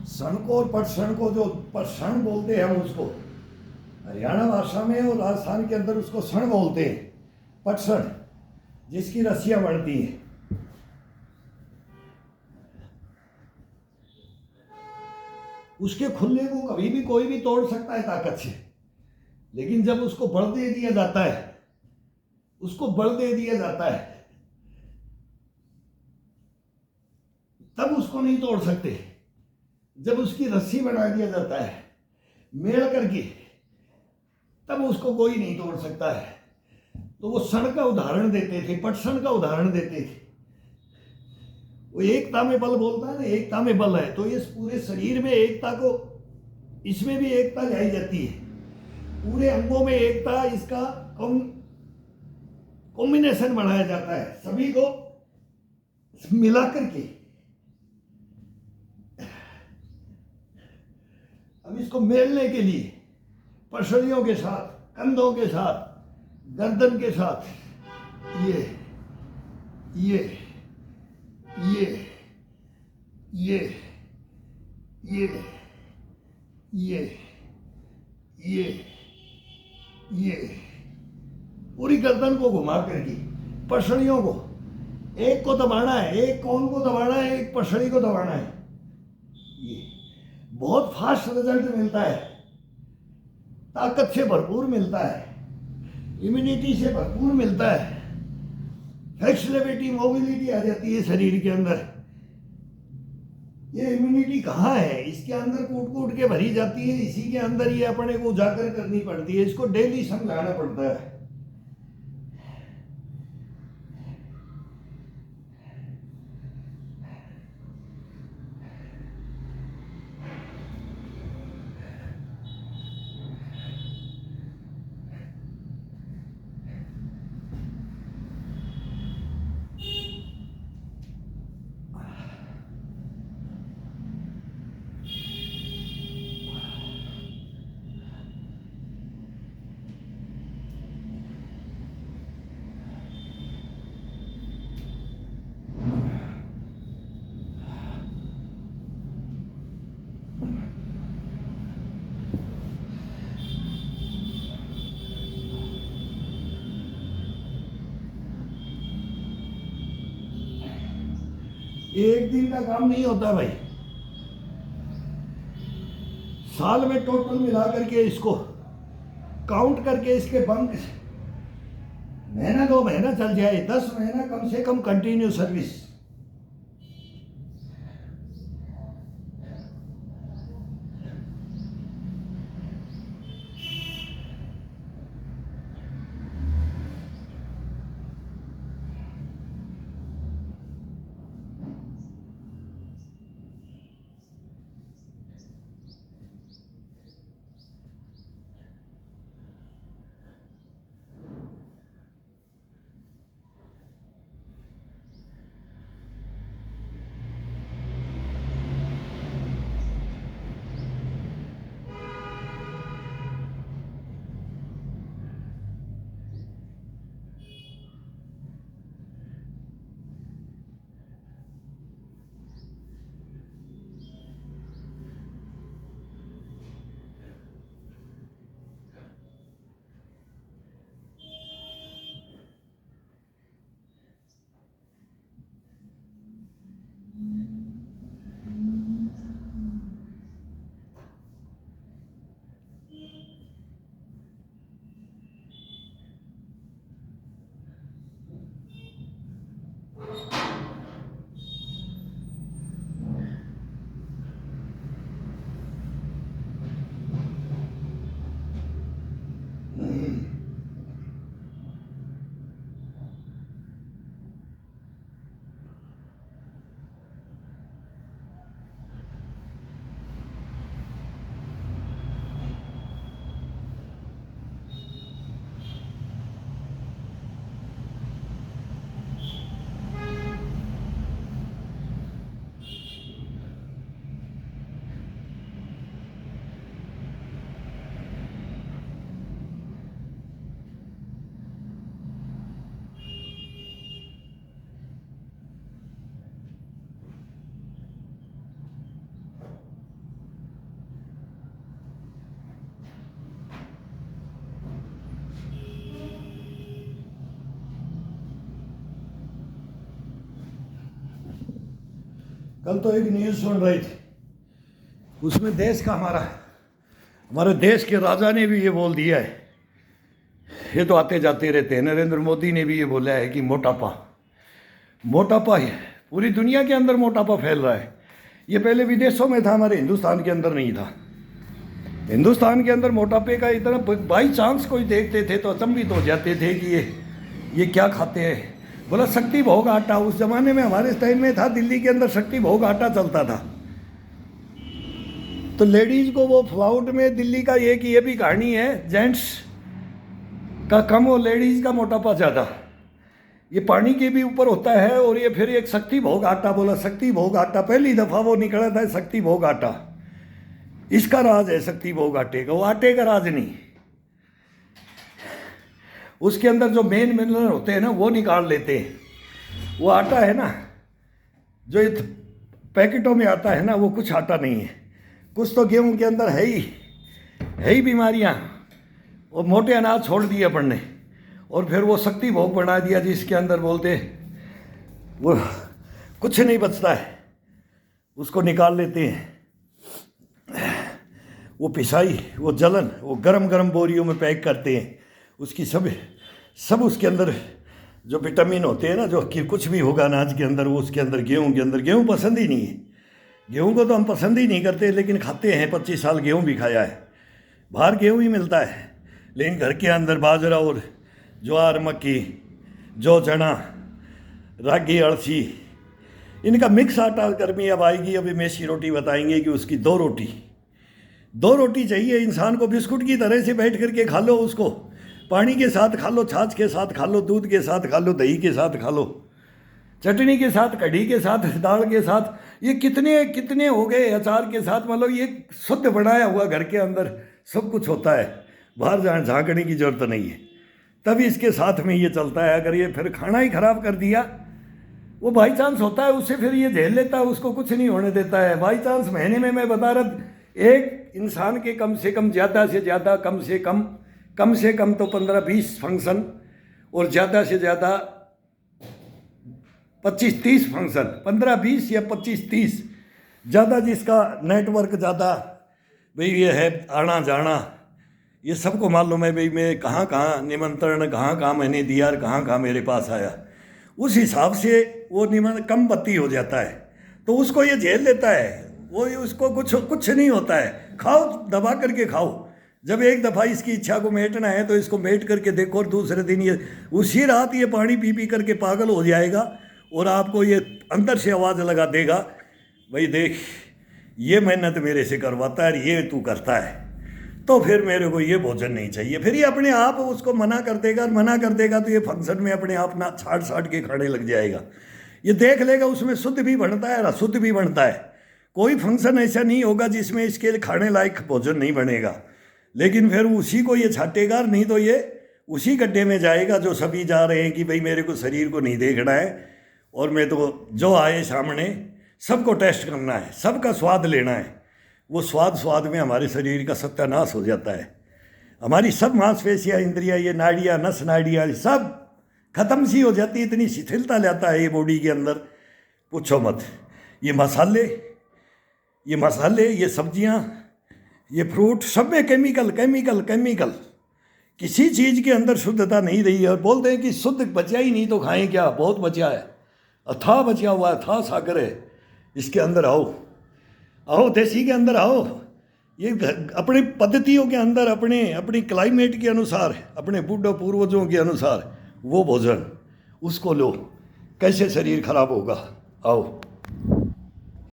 सन को और पटसन को, जो पटसन बोलते हैं हम उसको, हरियाणा भाषा में और राजस्थान के अंदर उसको सन बोलते हैं, पटसन, जिसकी रस्सियां बढ़ती हैं। उसके खुलने को कभी भी कोई भी तोड़ सकता है ताकत से, लेकिन जब उसको बल दे दिया जाता है, उसको बल दे दिया जाता है, तब उसको नहीं तोड़ सकते। जब उसकी रस्सी बना दिया जाता है मेल करके, तब उसको कोई नहीं तोड़ सकता है। तो वो सन का उदाहरण देते थे, पटसन का उदाहरण देते थे। वो एकता में बल बोलता है ना, एकता में बल है, तो इस पूरे शरीर में एकता को, इसमें भी एकता लाई जाती है, पूरे अंगों में एकता, इसका कॉम्बिनेशन बनाया जाता है, सभी को मिला करके। अब इसको मेलने के लिए पसलियों के साथ, कंधों के साथ, गर्दन के साथ, ये ये ये ये ये ये ये ये पूरी गर्दन को घुमा करके पसलियों को, एक को दबाना है, एक कौन को दबाना है, एक पसली को दबाना है। ये बहुत फास्ट रिजल्ट मिलता है, ताकत से भरपूर मिलता है, इम्यूनिटी से भरपूर मिलता है, फ्लेक्सिबिलिटी, मोबिलिटी आ जाती है शरीर के अंदर। ये इम्यूनिटी कहाँ है? इसके अंदर कूट कूट के भरी जाती है, इसी के अंदर ये अपने को उजागर करनी पड़ती है, इसको डेली समझाना पड़ता है। एक दिन का काम नहीं होता भाई, साल में टोटल मिला करके इसको काउंट करके इसके बंक महीना 2 महीना चल जाए, 10 महीना कम से कम कंटिन्यू सर्विस। कल तो एक न्यूज़ सुन रही थी, उसमें देश का हमारे देश के राजा ने भी ये बोल दिया है, ये तो आते जाते रहते हैं, नरेंद्र मोदी ने भी ये बोला है कि मोटापा है पूरी दुनिया के अंदर, मोटापा फैल रहा है। ये पहले विदेशों में था, हमारे हिंदुस्तान के अंदर नहीं था। हिंदुस्तान के अंदर मोटापे का इतना, बाई चांस कोई देखते थे तो अचंभित हो जाते थे कि ये क्या खाते हैं। बोला शक्ति भोग आटा, उस जमाने में हमारे टाइम में था, दिल्ली के अंदर शक्ति भोग आटा चलता था। तो लेडीज को वो फ्लाउट में दिल्ली का ये भी कहानी है, जेंट्स का कम और लेडीज का मोटापा ज़्यादा। ये पानी के भी ऊपर होता है। और ये फिर एक शक्ति भोग आटा, बोला शक्ति भोग आटा, पहली दफ़ा वो निकला था शक्ति भोग आटा। इसका राज है शक्ति भोग आटे का, वो आटे का राज नहीं। उसके अंदर जो मेन मिनरल होते हैं ना वो निकाल लेते हैं। वो आटा है ना जो पैकेटों में आता है ना, वो कुछ आटा नहीं है। कुछ तो गेहूं के अंदर है ही बीमारियां, और मोटे अनाज छोड़ दिए अपन ने, और फिर वो शक्ति भोग बना दिया जिसके अंदर बोलते वो कुछ नहीं बचता है, उसको निकाल लेते हैं। वो पिसाई, वो जलन, वो गरम बोरियों में पैक करते हैं। उसकी सब उसके अंदर जो विटामिन होते हैं ना, जो कि कुछ भी होगा अनाज के अंदर, वो उसके अंदर गेहूं पसंद ही नहीं है। गेहूं को तो हम पसंद ही नहीं करते, लेकिन खाते हैं। 25 साल गेहूं भी खाया है। बाहर गेहूं ही मिलता है, लेकिन घर के अंदर बाजरा और ज्वार, मक्की, जौ, चना, रागी, अड़सी, इनका मिक्स आटा। गर्मी अब आएगी, अभी मेसी रोटी बताएंगे कि उसकी 2 रोटी चाहिए इंसान को। बिस्कुट की तरह से बैठ करके खा लो उसको, पानी के साथ खा लो, छाछ के साथ खा लो, दूध के साथ खा लो, दही के साथ खा लो, चटनी के साथ, कढ़ी के साथ, दाल के साथ, ये कितने हो गए, अचार के साथ। मतलब ये शुद्ध बनाया हुआ घर के अंदर सब कुछ होता है, बाहर झांकने की जरूरत नहीं है। तभी इसके साथ में ये चलता है। अगर ये फिर खाना ही खराब कर दिया, वो बाई चांस होता है, उससे फिर ये झेल लेता है, उसको कुछ नहीं होने देता है। बाई चांस महीने में मैं बता रहा, एक इंसान के कम से कम, ज़्यादा से ज़्यादा, कम से कम तो 15-20 फंक्शन, और ज़्यादा से ज़्यादा 25-30 फंक्शन, 15-20 या 25-30, ज़्यादा जिसका नेटवर्क ज़्यादा, भाई ये है आना जाना, ये सबको मालूम है भाई मैं कहाँ निमंत्रण कहाँ मैंने दिया और कहाँ मेरे पास आया। उस हिसाब से वो कम बत्ती हो जाता है, तो उसको ये झेल लेता है। वो उसको कुछ नहीं होता है। खाओ, दबा करके खाओ। जब एक दफ़ा इसकी इच्छा को मेटना है तो इसको मेट करके देखो, और दूसरे दिन ये उसी रात ये पानी पी करके पागल हो जाएगा, और आपको ये अंदर से आवाज़ लगा देगा, भाई देख ये मेहनत मेरे से करवाता है, ये तू करता है, तो फिर मेरे को ये भोजन नहीं चाहिए। फिर ये अपने आप उसको मना कर देगा, तो ये फंक्शन में अपने आप ना छाट के खाने लग जाएगा। ये देख लेगा उसमें शुद्ध भी बनता है और अशुद्ध भी बनता है। कोई फंक्शन ऐसा नहीं होगा जिसमें इसके खाने लायक भोजन नहीं बनेगा, लेकिन फिर उसी को ये छाटेगा, नहीं तो ये उसी गड्ढे में जाएगा जो सभी जा रहे हैं कि भाई मेरे को शरीर को नहीं देखना है, और मैं तो जो आए सामने सबको टेस्ट करना है, सबका स्वाद लेना है। वो स्वाद में हमारे शरीर का सत्यानाश हो जाता है। हमारी सब मांसपेशियाँ, इंद्रियाँ, ये नाड़ियाँ, नस नाड़ियाँ सब खत्म सी हो जाती है। इतनी शिथिलता लाता है ये बॉडी के अंदर, पूछो मत। ये मसाले, ये सब्जियाँ, ये फ्रूट, सब में केमिकल। किसी चीज़ के अंदर शुद्धता नहीं रही है। और बोलते हैं कि शुद्ध बचा ही नहीं तो खाएं क्या, बहुत बचा है, अथाह बचा हुआ है, अथाह सागर है। इसके अंदर आओ देसी के अंदर आओ। ये अपनी पद्धतियों के अंदर, अपनी क्लाइमेट के अनुसार, अपने बूढ़ों पूर्वजों के अनुसार वो भोजन उसको लो। कैसे शरीर खराब होगा? आओ।